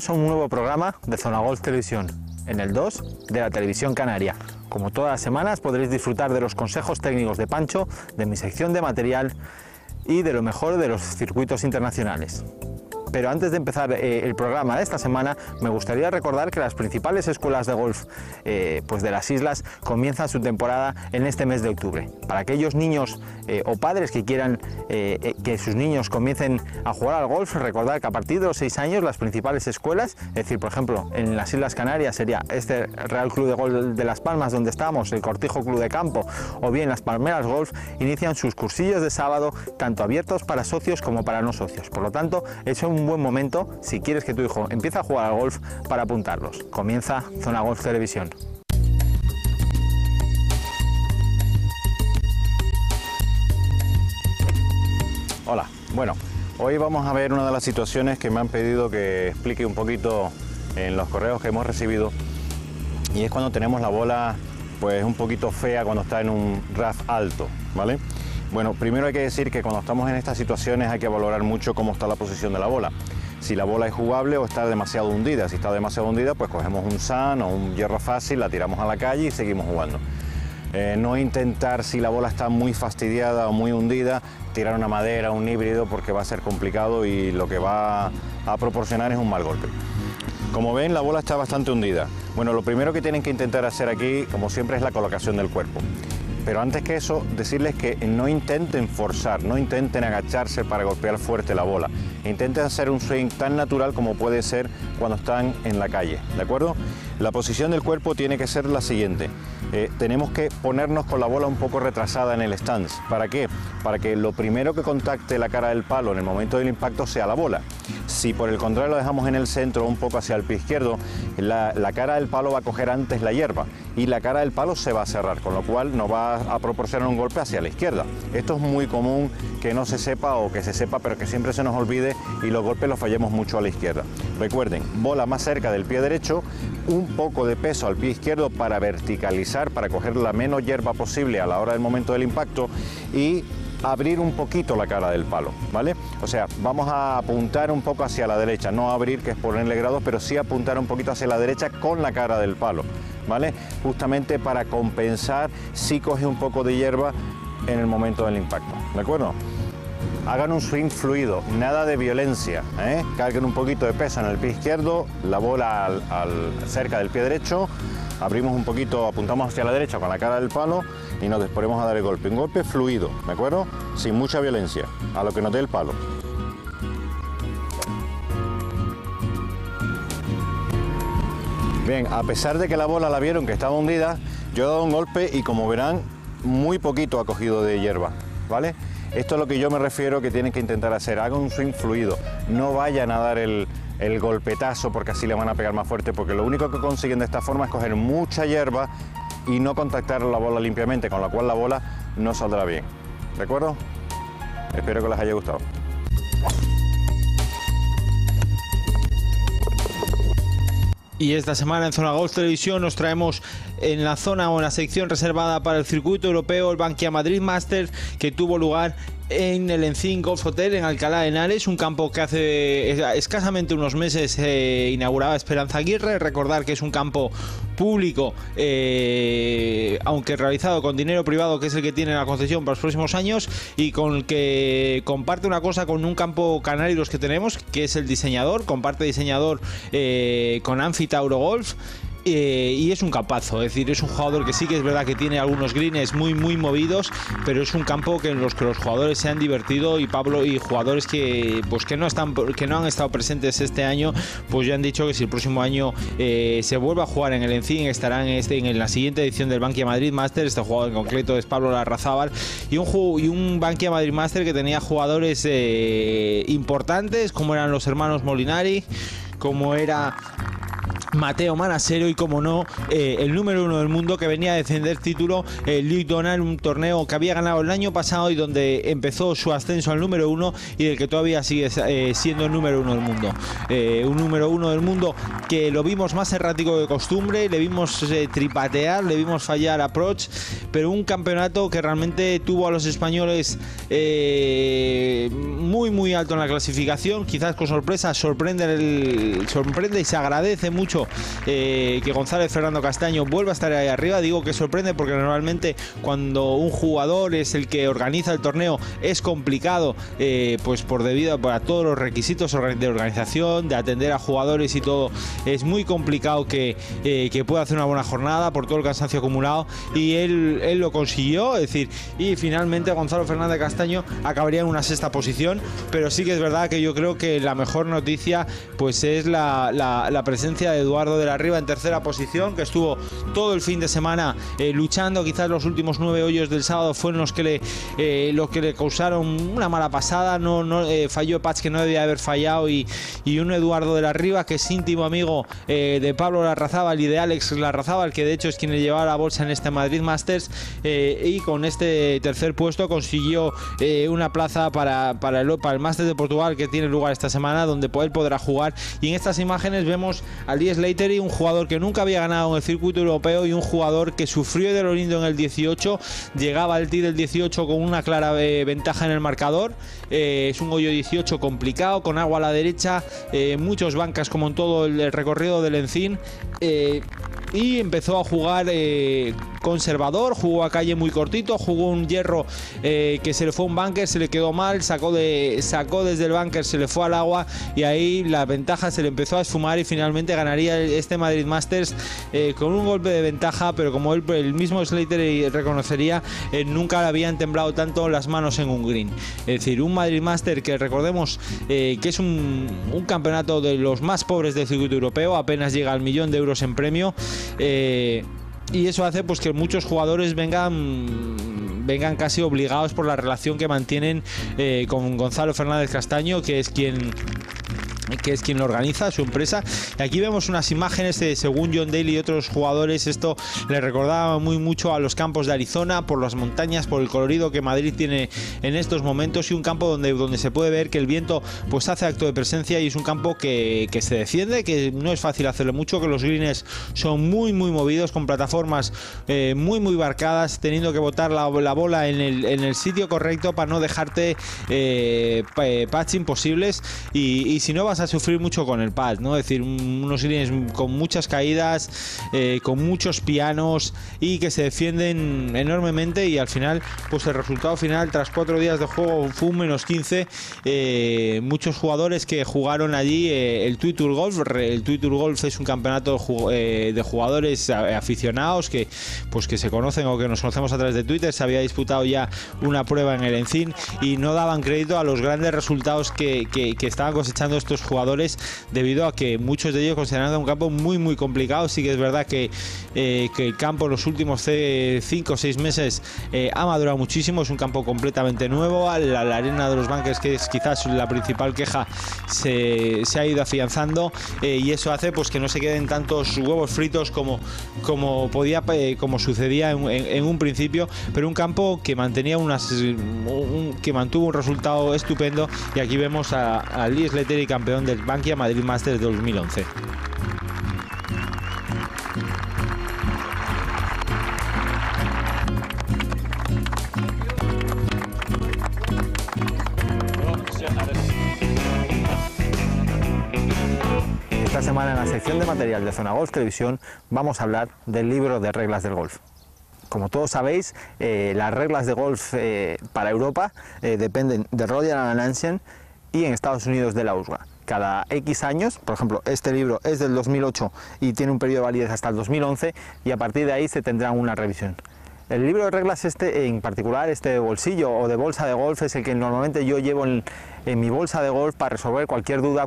Bienvenidos a un nuevo programa de Zona Golf Televisión, en el 2 de la Televisión Canaria. Como todas las semanas podréis disfrutar de los consejos técnicos de Pancho, de mi sección de material y de lo mejor de los circuitos internacionales. Pero antes de empezar el programa de esta semana, me gustaría recordar que las principales escuelas de golf pues de las islas comienzan su temporada en este mes de octubre. Para aquellos niños o padres que quieran que sus niños comiencen a jugar al golf, recordar que a partir de los 6 años las principales escuelas, es decir, por ejemplo, en las Islas Canarias sería este Real Club de Golf de Las Palmas donde estamos, el Cortijo Club de Campo o bien las Palmeras Golf, inician sus cursillos de sábado tanto abiertos para socios como para no socios. Por lo tanto, es un buen momento si quieres que tu hijo empiece a jugar al golf para apuntarlos. Comienza Zona Golf Televisión. Hola, bueno, hoy vamos a ver una de las situaciones que me han pedido que explique un poquito en los correos que hemos recibido, y es cuando tenemos la bola pues un poquito fea cuando está en un RAF alto, ¿vale? Bueno, primero hay que decir que cuando estamos en estas situaciones hay que valorar mucho cómo está la posición de la bola. Si la bola es jugable o está demasiado hundida. Si está demasiado hundida, pues cogemos un sand o un hierro fácil, la tiramos a la calle y seguimos jugando. No intentar, si la bola está muy fastidiada o muy hundida, tirar una madera, un híbrido, porque va a ser complicado y lo que va a proporcionar es un mal golpe. Como ven, la bola está bastante hundida. Bueno, lo primero que tienen que intentar hacer aquí, como siempre, es la colocación del cuerpo. Pero antes que eso, decirles que no intenten forzar, no intenten agacharse para golpear fuerte la bola. Intenten hacer un swing tan natural como puede ser cuando están en la calle, ¿de acuerdo? La posición del cuerpo tiene que ser la siguiente. Tenemos que ponernos con la bola un poco retrasada en el stance. ¿Para qué? Para que lo primero que contacte la cara del palo en el momento del impacto sea la bola. Si por el contrario lo dejamos en el centro, un poco hacia el pie izquierdo, la cara del palo va a coger antes la hierba y la cara del palo se va a cerrar, con lo cual nos va a proporcionar un golpe hacia la izquierda. Esto es muy común que no se sepa o que se sepa, pero que siempre se nos olvide y los golpes los fallemos mucho a la izquierda. Recuerden, bola más cerca del pie derecho, un poco de peso al pie izquierdo para verticalizar, para coger la menos hierba posible a la hora del momento del impacto y abrir un poquito la cara del palo, ¿vale? O sea, vamos a apuntar un poco hacia la derecha, no abrir, que es ponerle grados, pero sí apuntar un poquito hacia la derecha con la cara del palo, ¿vale? Justamente para compensar si coge un poco de hierba en el momento del impacto, ¿de acuerdo? Hagan un swing fluido, nada de violencia, ¿eh? Carguen un poquito de peso en el pie izquierdo, la bola cerca del pie derecho, abrimos un poquito, apuntamos hacia la derecha con la cara del palo y nos disponemos a dar el golpe. Un golpe fluido, ¿de acuerdo? Sin mucha violencia, a lo que nos dé el palo. Bien, a pesar de que la bola la vieron que estaba hundida, yo he dado un golpe y como verán, muy poquito ha cogido de hierba, ¿vale? Esto es lo que yo me refiero que tienen que intentar hacer. Hagan un swing fluido, no vayan a dar el golpetazo porque así le van a pegar más fuerte, porque lo único que consiguen de esta forma es coger mucha hierba y no contactar la bola limpiamente, con lo cual la bola no saldrá bien, ¿de acuerdo? Espero que les haya gustado. Y esta semana en Zona Golf Televisión nos traemos en la zona o en la sección reservada para el circuito europeo el Bankia Madrid Masters, que tuvo lugar en el Encín Golf Hotel en Alcalá de Henares, un campo que hace escasamente unos meses inauguraba Esperanza Aguirre. Recordar que es un campo público, aunque realizado con dinero privado, que es el que tiene la concesión para los próximos años, y con el que comparte una cosa con un campo canario los que tenemos, que es el diseñador, comparte diseñador con Anfitauro Golf. Y es un campazo, es decir, es un jugador que sí que es verdad que tiene algunos greens muy movidos, pero es un campo en los que los jugadores se han divertido, y Pablo y jugadores que pues que no han estado presentes este año, pues ya han dicho que si el próximo año se vuelve a jugar en el Encín, estarán en la siguiente edición del Bankia Madrid Masters. Este jugador en concreto es Pablo Larrazábal, y un Bankia Madrid Masters que tenía jugadores importantes como eran los hermanos Molinari, como era Matteo Manassero y, como no, el número 1 del mundo, que venía a defender título, Luke Donald, un torneo que había ganado el año pasado y donde empezó su ascenso al número 1 y del que todavía sigue siendo el número 1 del mundo. Un número 1 del mundo que lo vimos más errático que costumbre, le vimos tripatear, le vimos fallar approach, pero un campeonato que realmente tuvo a los españoles muy alto en la clasificación, quizás con sorpresa. Sorprende y se agradece mucho que González Fernando Castaño vuelva a estar ahí arriba. Digo que sorprende porque normalmente cuando un jugador es el que organiza el torneo es complicado, pues debido a todos los requisitos de organización, de atender a jugadores y todo. Es muy complicado que pueda hacer una buena jornada por todo el cansancio acumulado, y él lo consiguió, es decir, y finalmente Gonzalo Fernández Castaño acabaría en una 6ª posición. Pero sí que es verdad que yo creo que la mejor noticia pues es la presencia de Eduardo de la Riva en 3ª posición, que estuvo todo el fin de semana luchando. Quizás los últimos 9 hoyos del sábado fueron los que le causaron una mala pasada. Falló Patch que no debía haber fallado, y un Eduardo de la Riva que es íntimo amigo de Pablo Larrazábal y de Alex Larrazábal, que de hecho es quien le llevaba la bolsa en este Madrid Masters, y con este 3er puesto consiguió una plaza para el Masters de Portugal, que tiene lugar esta semana, donde él podrá jugar. Y en estas imágenes vemos a Lee Slattery, un jugador que nunca había ganado en el circuito europeo y un jugador que sufrió de lo lindo en el 18, llegaba al tee del 18 con una clara ventaja en el marcador. Es un hoyo 18 complicado, con agua a la derecha, muchos bancas como en todo el recorrido del Encín, y empezó a jugar conservador, jugó a calle muy cortito, jugó un hierro que se le fue a un bunker, se le quedó mal, sacó desde el bunker, se le fue al agua, y ahí la ventaja se le empezó a esfumar y finalmente ganaría este Madrid Masters con un golpe de ventaja. Pero como el mismo Slater reconocería, nunca le habían temblado tanto las manos en un green. Es decir, un Madrid Masters que recordemos que es un campeonato de los más pobres del circuito europeo, apenas llega al 1.000.000 de euros en premio, y eso hace pues que muchos jugadores vengan casi obligados por la relación que mantienen con Gonzalo Fernández Castaño, que es quien lo organiza, su empresa. Y aquí vemos unas imágenes según John Daly y otros jugadores. Esto le recordaba mucho a los campos de Arizona, por las montañas, por el colorido que Madrid tiene en estos momentos, y un campo donde se puede ver que el viento pues hace acto de presencia, y es un campo que se defiende, que no es fácil hacerlo mucho, que los greens son muy movidos, con plataformas muy barcadas, teniendo que botar la bola en el sitio correcto para no dejarte pads imposibles, y si no vas a sufrir mucho con el pad, ¿no? Es decir, unos greens con muchas caídas, con muchos pianos, y que se defienden enormemente, y al final pues el resultado final tras 4 días de juego fue un -15. Muchos jugadores que jugaron allí el TUI Tour Golf. El TUI Tour Golf es un campeonato de jugadores aficionados que se conocen o que nos conocemos a través de Twitter. Se había disputado ya una prueba en el Encín y no daban crédito a los grandes resultados que estaban cosechando estos jugadores, debido a que muchos de ellos consideran un campo muy complicado. Sí que es verdad que el campo en los últimos 5 o 6 meses ha madurado muchísimo. Es un campo completamente nuevo. La arena de los bunkers, que es quizás la principal queja, se ha ido afianzando, y eso hace pues que no se queden tantos huevos fritos como sucedía en un principio, pero un campo que que mantuvo un resultado estupendo. Y aquí vemos a Lee Slattery, campeón del Bankia Madrid Masters de 2011. Esta semana en la sección de material de Zona Golf Televisión vamos a hablar del libro de reglas del golf. Como todos sabéis, las reglas de golf para Europa dependen de Royal Ancient y en Estados Unidos de la USGA. Cada X años, por ejemplo, este libro es del 2008 y tiene un periodo de validez hasta el 2011, y a partir de ahí se tendrá una revisión. El libro de reglas en particular, este de bolsillo o de bolsa de golf, es el que normalmente yo llevo en en mi bolsa de golf para resolver cualquier duda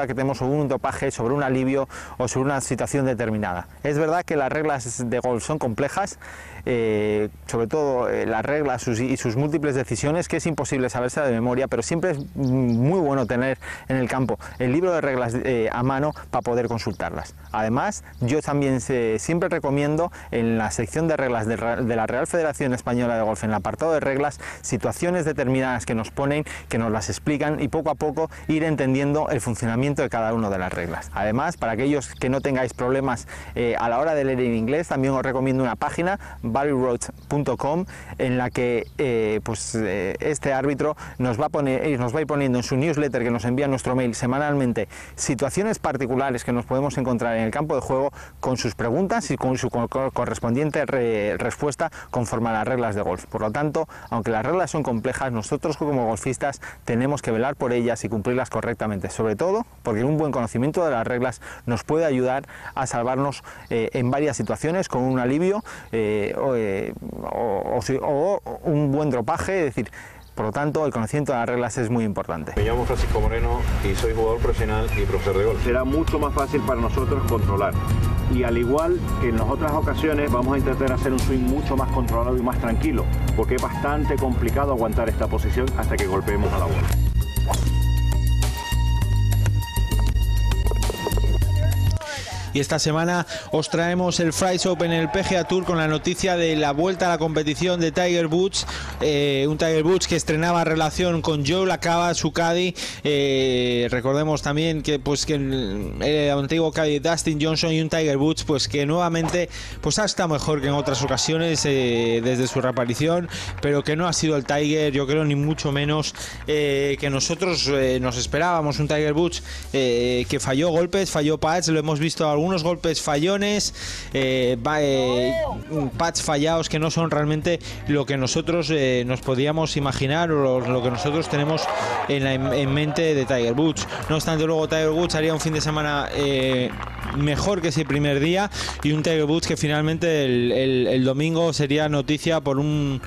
que tenemos sobre un dopaje, sobre un alivio o sobre una situación determinada. Es verdad que las reglas de golf son complejas, sobre todo las reglas y sus múltiples decisiones, que es imposible saberse de memoria, pero siempre es muy bueno tener en el campo el libro de reglas a mano para poder consultarlas. Además, yo también siempre recomiendo en la sección de reglas de la Real Federación Española de Golf, en el apartado de reglas, situaciones determinadas que nos ponen, que nos las explican, y poco a poco ir entendiendo el funcionamiento de cada una de las reglas. Además, para aquellos que no tengáis problemas a la hora de leer en inglés, también os recomiendo una página, barryroach.com, en la que este árbitro nos va a ir poniendo en su newsletter, que nos envía nuestro mail semanalmente, situaciones particulares que nos podemos encontrar en el campo de juego, con sus preguntas y con su correspondiente respuesta conforme a las reglas de golf. Por lo tanto, aunque las reglas son complejas, nosotros como golfistas tenemos que velar por ellas y cumplirlas correctamente, sobre todo porque un buen conocimiento de las reglas nos puede ayudar a salvarnos en varias situaciones, con un alivio o un buen dropaje. Es decir, por lo tanto, el conocimiento de las reglas es muy importante. Me llamo Francisco Moreno y soy jugador profesional y profesor de golf. Será mucho más fácil para nosotros controlar. Y al igual que en las otras ocasiones, vamos a intentar hacer un swing mucho más controlado y más tranquilo, porque es bastante complicado aguantar esta posición hasta que golpeemos a la bola. Y esta semana os traemos el Fry's Open en el PGA Tour, con la noticia de la vuelta a la competición de Tiger Woods, un Tiger Woods que estrenaba relación con Joe LaCava, su caddy. Recordemos también que el antiguo caddy Dustin Johnson, y un Tiger Woods que nuevamente ha estado mejor que en otras ocasiones desde su reaparición, pero que no ha sido el Tiger, yo creo, ni mucho menos que nosotros nos esperábamos. Un Tiger Woods que falló golpes, falló pads, lo hemos visto algunos golpes fallones, pads fallados que no son realmente lo que nosotros nos podíamos imaginar, o lo que nosotros tenemos en mente de Tiger Woods. No obstante, luego Tiger Woods haría un fin de semana mejor que ese primer día, y un Tiger Woods que finalmente el domingo sería noticia por un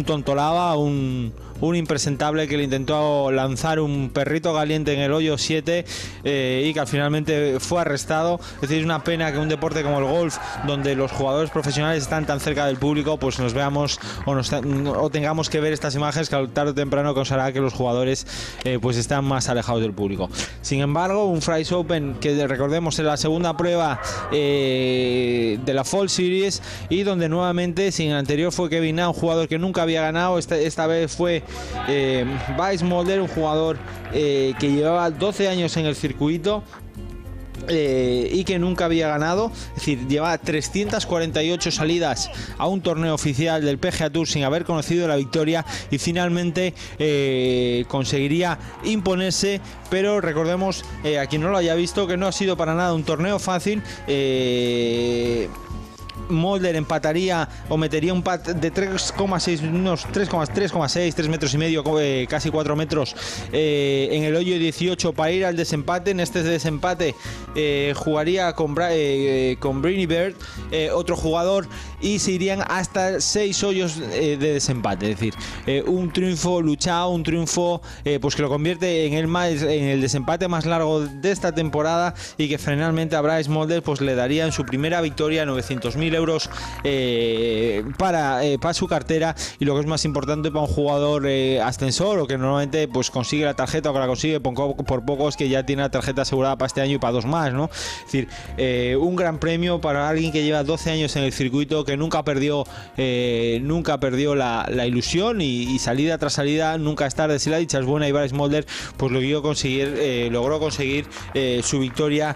tontolaba, un impresentable que le intentó lanzar un perrito caliente en el hoyo 7 y que finalmente fue arrestado. Es decir, es una pena que un deporte como el golf, donde los jugadores profesionales están tan cerca del público, nos veamos o tengamos que ver estas imágenes, que tarde o temprano causará que los jugadores están más alejados del público. Sin embargo, un Fry's Open que, recordemos, es la segunda prueba de la Fall Series, y donde nuevamente, sin el anterior fue Kevin Na, un jugador que nunca había ganado. Esta vez fue Bryce Molder, un jugador que llevaba 12 años en el circuito y que nunca había ganado. Es decir, lleva 348 salidas a un torneo oficial del PGA Tour sin haber conocido la victoria, y finalmente conseguiría imponerse. Pero recordemos, a quien no lo haya visto, que no ha sido para nada un torneo fácil. Molder empataría o metería un pat de 3,6, unos 3,6, 3 metros y medio, casi 4 metros en el hoyo 18 para ir al desempate. En este desempate jugaría con Brini Bird, otro jugador, y se irían hasta 6 hoyos de desempate. Es decir, un triunfo luchado, un triunfo que lo convierte en el desempate más largo de esta temporada, y que finalmente a Bryce Molder le daría en su primera victoria 900.000 euros para su cartera, y lo que es más importante para un jugador ascensor, o que normalmente consigue la tarjeta, o que la consigue por poco, es que ya tiene la tarjeta asegurada para este año y para 2 más, ¿no? Es decir, un gran premio para alguien que lleva 12 años en el circuito, que nunca perdió la ilusión, y salida tras salida nunca es tarde si la dicha es buena, y Bryce Molder logró conseguir su victoria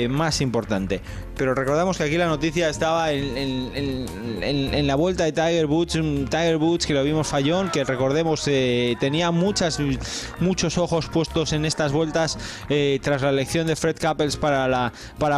más importante. Pero recordamos que aquí la noticia estaba en la vuelta de Tiger Woods, un Tiger Woods que lo vimos fallón, que recordemos tenía muchos ojos puestos en estas vueltas tras la elección de Fred Couples para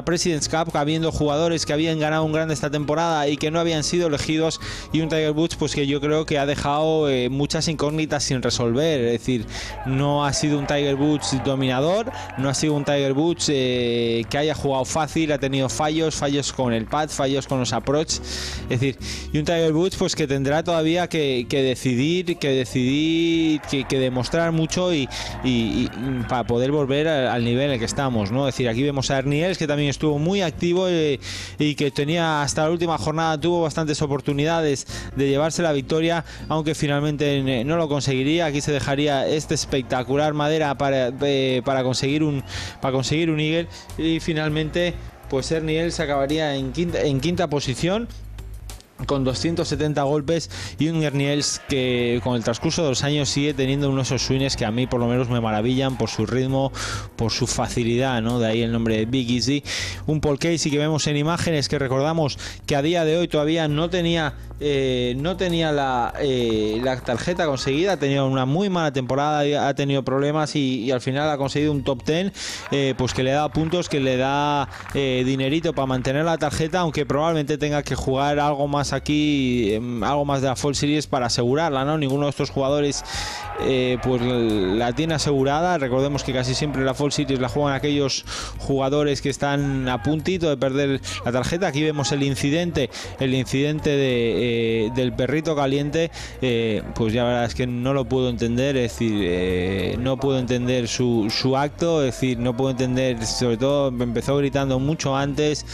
President's Cup, habiendo jugadores que habían ganado un grande esta temporada y que no habían sido elegidos, y un Tiger Woods que yo creo que ha dejado muchas incógnitas sin resolver. Es decir, no ha sido un Tiger Woods dominador, no ha sido un Tiger Woods que haya jugado fácil, ha tenido fallos fallos con el pad, fallos con los approach, es decir, y un Tiger Woods pues que tendrá todavía que decidir, que demostrar mucho y para poder volver al nivel en el que estamos, ¿no? Es decir, aquí vemos a Ernie Els, que también estuvo muy activo y que tenía hasta la última jornada, tuvo bastantes oportunidades de llevarse la victoria, aunque finalmente no lo conseguiría. Aquí se dejaría este espectacular madera para conseguir un eagle, y finalmente pues Ernie Els acabaría en quinta posición con 270 golpes, y un Ernie Els que con el transcurso de los años sigue teniendo unos de esos swings que a mí por lo menos me maravillan por su ritmo, por su facilidad, ¿no? De ahí el nombre de Big Easy. Un Paul Casey que vemos en imágenes, que recordamos que a día de hoy todavía no tenía la tarjeta conseguida, ha tenido una muy mala temporada, ha tenido problemas y al final ha conseguido un top 10, pues que le da puntos, que le da dinerito para mantener la tarjeta, aunque probablemente tenga que jugar algo más aquí, algo más de la Fall Series para asegurarla, ¿no? Ninguno de estos jugadores pues la tiene asegurada. Recordemos que casi siempre la Fall Series la juegan aquellos jugadores que están a puntito de perder la tarjeta. Aquí vemos el incidente del perrito caliente, pues ya la verdad es que no lo puedo entender, es decir, no puedo entender su acto, es decir, no puedo entender, sobre todo empezó gritando mucho antes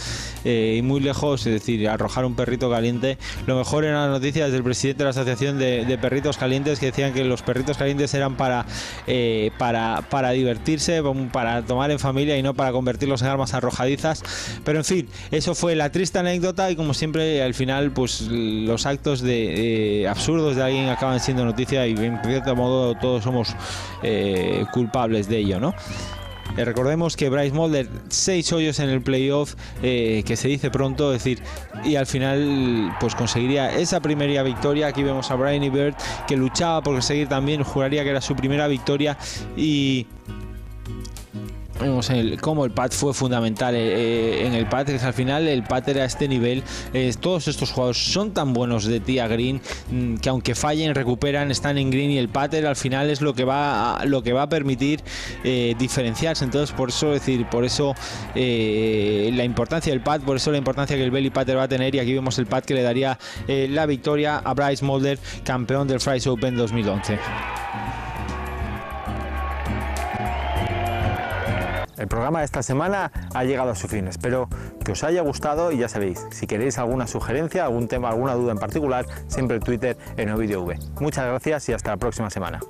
y muy lejos, es decir, arrojar un perrito caliente. Lo mejor eran las noticias del presidente de la asociación de perritos calientes, que decían que los perritos calientes eran para divertirse, para tomar en familia y no para convertirlos en armas arrojadizas. Pero en fin, eso fue la triste anécdota, y como siempre al final pues los actos absurdos de alguien acaban siendo noticia, y en cierto modo todos somos culpables de ello, ¿no? Recordemos que Bryce Mulder 6 hoyos en el playoff, que se dice pronto, es decir, y al final pues conseguiría esa primera victoria. Aquí vemos a Bryony Bird, que luchaba por conseguir también, juraría que era su primera victoria, y vemos cómo el pad fue fundamental en el pad, que al final el pad era a este nivel. Todos estos jugadores son tan buenos de tee a green, que aunque fallen recuperan, están en green, y el pad al final es lo que va a permitir diferenciarse. Entonces por eso la importancia del pad, por eso la importancia que el belly putter va a tener. Y aquí vemos el pad que le daría la victoria a Bryce Mulder, campeón del Fry's Open 2011. El programa de esta semana ha llegado a su fin. Espero que os haya gustado, y ya sabéis, si queréis alguna sugerencia, algún tema, alguna duda en particular, siempre en Twitter en OvidioV. Muchas gracias y hasta la próxima semana.